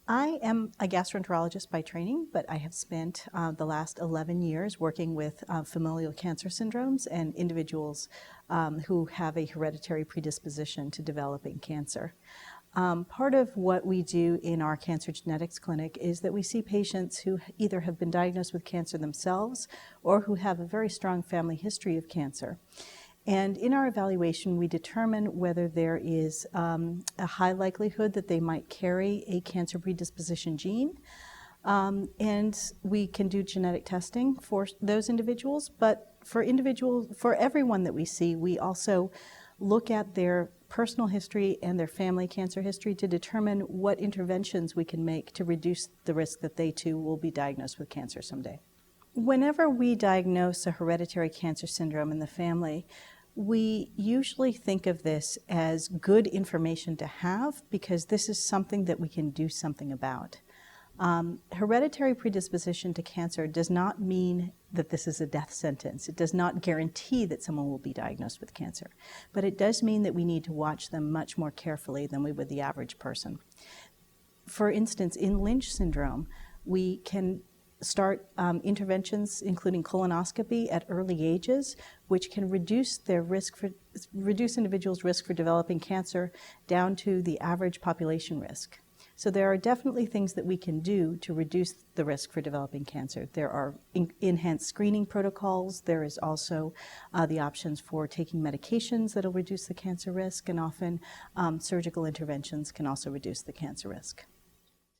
I am a gastroenterologist by training, but I have spent the last 11 years working with familial cancer syndromes and individuals who have a hereditary predisposition to developing cancer. Part of what we do in our cancer genetics clinic is that we see patients who either have been diagnosed with cancer themselves or who have a very strong family history of cancer. And in our evaluation, we determine whether there is a high likelihood that they might carry a cancer predisposition gene. And we can do genetic testing for those individuals, but for everyone that we see, we also look at their personal history and their family cancer history to determine what interventions we can make to reduce the risk that they too will be diagnosed with cancer someday. Whenever we diagnose a hereditary cancer syndrome in the family, we usually think of this as good information to have because this is something that we can do something about. Hereditary predisposition to cancer does not mean that this is a death sentence. It does not guarantee that someone will be diagnosed with cancer, but it does mean that we need to watch them much more carefully than we would the average person. For instance, in Lynch syndrome, we can start interventions including colonoscopy at early ages, which can reduce individuals' risk for developing cancer down to the average population risk. So there are definitely things that we can do to reduce the risk for developing cancer. There are enhanced screening protocols. There is also the options for taking medications that will reduce the cancer risk, and often surgical interventions can also reduce the cancer risk.